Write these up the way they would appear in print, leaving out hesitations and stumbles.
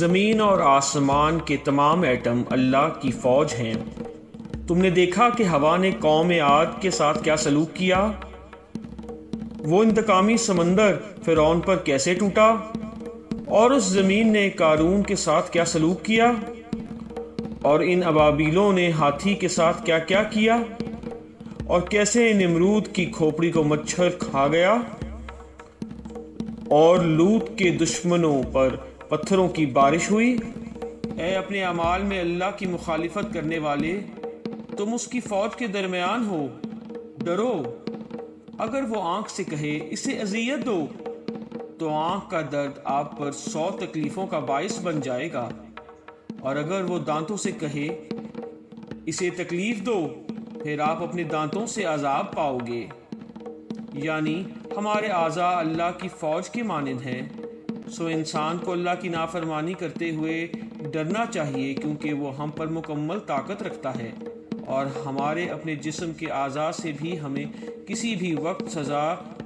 زمین اور آسمان کے تمام ایٹم اللہ کی فوج ہیں۔ تم نے دیکھا کہ ہوا نے قوم عاد کے ساتھ کیا سلوک کیا؟ وہ انتقامی سمندر فرعون پر کیسے ٹوٹا؟ اور اس زمین نے قارون کے ساتھ کیا سلوک کیا؟ اور ان ابابیلوں نے ہاتھی کے ساتھ کیا کیا کیا؟ اور کیسے نمرود کی کھوپڑی کو مچھر کھا گیا؟ اور لوط کے دشمنوں پر پتھروں کی بارش ہوئی۔ اے اپنے اعمال میں اللہ کی مخالفت کرنے والے، تم اس کی فوج کے درمیان ہو، ڈرو۔ اگر وہ آنکھ سے کہے اسے اذیت دو، تو آنکھ کا درد آپ پر 100 تکلیفوں کا باعث بن جائے گا، اور اگر وہ دانتوں سے کہے اسے تکلیف دو، پھر آپ اپنے دانتوں سے عذاب پاؤ گے۔ یعنی ہمارے اعضاء اللہ کی فوج کے مانند ہیں، سو انسان کو اللہ کی نافرمانی کرتے ہوئے ڈرنا چاہیے، کیونکہ وہ ہم پر مکمل طاقت رکھتا ہے، اور ہمارے اپنے جسم کے اعضاء سے بھی ہمیں کسی بھی وقت سزا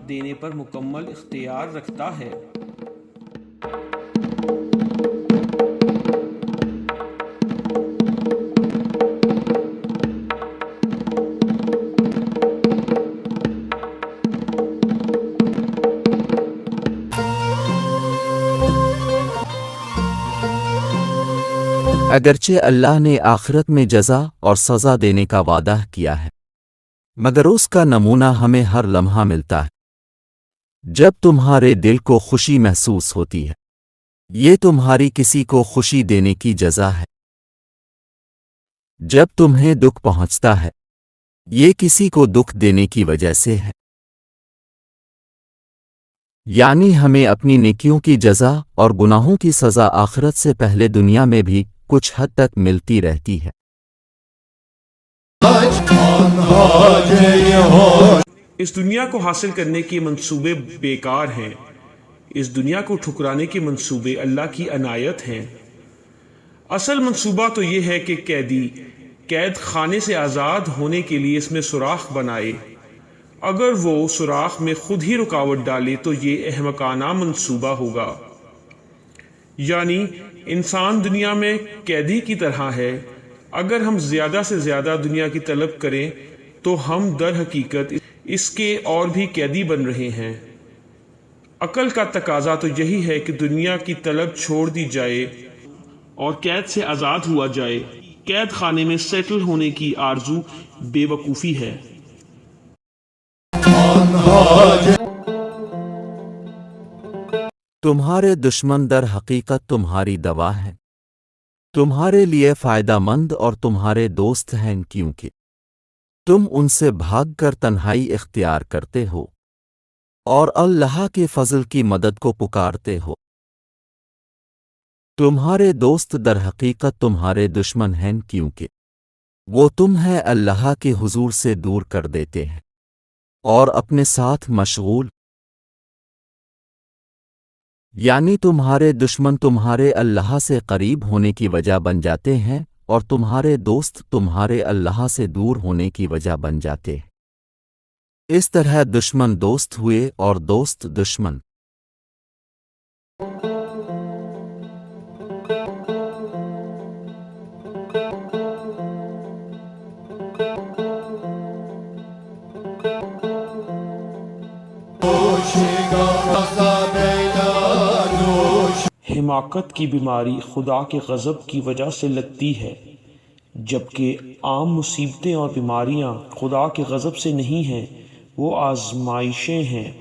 دینے پر مکمل اختیار رکھتا ہے۔ اگرچہ اللہ نے آخرت میں جزا اور سزا دینے کا وعدہ کیا ہے، مگر اس کا نمونہ ہمیں ہر لمحہ ملتا ہے جب تمہارے دل کو خوشی محسوس ہوتی ہے۔ یہ تمہاری کسی کو خوشی دینے کی جزا ہے۔ جب تمہیں دکھ پہنچتا ہے، یہ کسی کو دکھ دینے کی وجہ سے ہے۔ یعنی ہمیں اپنی نیکیوں کی جزا اور گناہوں کی سزا آخرت سے پہلے دنیا میں بھی کچھ حد تک ملتی رہتی ہے۔ اس دنیا کو حاصل کرنے کے منصوبے بیکار ہیں، اس دنیا کو ٹھکرانے کے منصوبے اللہ کی عنایت ہیں۔ اصل منصوبہ تو یہ ہے کہ قیدی قید خانے سے آزاد ہونے کے لیے اس میں سوراخ بنائے۔ اگر وہ سوراخ میں خود ہی رکاوٹ ڈالے تو یہ احمقانہ منصوبہ ہوگا۔ یعنی انسان دنیا میں قیدی کی طرح ہے، اگر ہم زیادہ سے زیادہ دنیا کی طلب کریں تو ہم در حقیقت اس کے اور بھی قیدی بن رہے ہیں۔ عقل کا تقاضا تو یہی ہے کہ دنیا کی طلب چھوڑ دی جائے اور قید سے آزاد ہوا جائے۔ قید خانے میں سیٹل ہونے کی آرزو بے وقوفی ہے۔ تمہارے دشمن در حقیقت تمہاری دوا ہیں، تمہارے لیے فائدہ مند اور تمہارے دوست ہیں، کیونکہ تم ان سے بھاگ کر تنہائی اختیار کرتے ہو اور اللہ کے فضل کی مدد کو پکارتے ہو۔ تمہارے دوست در حقیقت تمہارے دشمن ہیں، کیونکہ وہ تمہیں اللہ کے حضور سے دور کر دیتے ہیں اور اپنے ساتھ مشغول۔ یعنی تمہارے دشمن تمہارے اللہ سے قریب ہونے کی وجہ بن جاتے ہیں، اور تمہارے دوست تمہارے اللہ سے دور ہونے کی وجہ بن جاتے ہیں۔ اس طرح دشمن دوست ہوئے اور دوست دشمن۔ حماقت کی بیماری خدا کے غضب کی وجہ سے لگتی ہے، جبکہ عام مصیبتیں اور بیماریاں خدا کے غضب سے نہیں ہیں، وہ آزمائشیں ہیں۔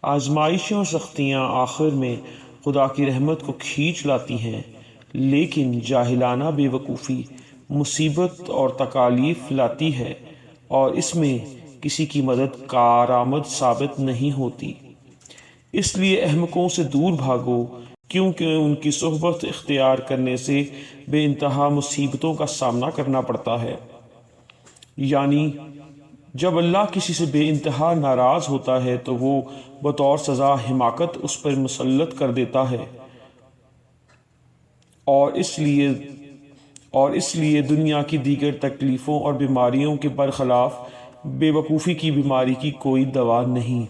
آزمائشیں اور سختیاں آخر میں خدا کی رحمت کو کھینچ لاتی ہیں، لیکن جاہلانہ بے وقوفی مصیبت اور تکالیف لاتی ہے، اور اس میں کسی کی مدد کارآمد ثابت نہیں ہوتی۔ اس لیے احمقوں سے دور بھاگو، کیونکہ ان کی صحبت اختیار کرنے سے بے انتہا مصیبتوں کا سامنا کرنا پڑتا ہے۔ یعنی جب اللہ کسی سے بے انتہا ناراض ہوتا ہے تو وہ بطور سزا حماقت اس پر مسلط کر دیتا ہے، اور اس لیے دنیا کی دیگر تکلیفوں اور بیماریوں کے برخلاف بے وقوفی کی بیماری کی کوئی دوا نہیں۔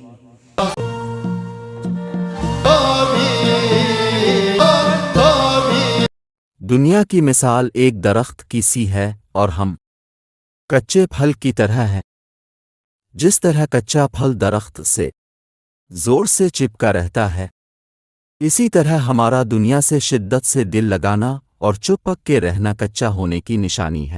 آمین آمین دنیا کی مثال ایک درخت کی سی ہے اور ہم کچے پھل کی طرح ہیں۔ جس طرح کچا پھل درخت سے زور سے چپکا رہتا ہے، اسی طرح ہمارا دنیا سے شدت سے دل لگانا اور چپک کے رہنا کچا ہونے کی نشانی ہے۔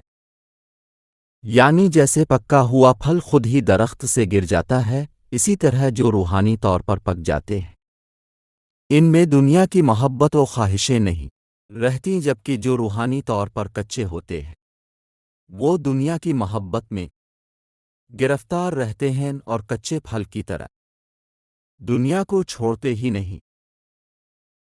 یعنی جیسے پکا ہوا پھل خود ہی درخت سے گر جاتا ہے، اسی طرح جو روحانی طور پر پک جاتے ہیں ان میں دنیا کی محبت و خواہشیں نہیں رہتی، جبکہ جو روحانی طور پر کچے ہوتے ہیں وہ دنیا کی محبت میں گرفتار رہتے ہیں اور کچے پھل کی طرح دنیا کو چھوڑتے ہی نہیں۔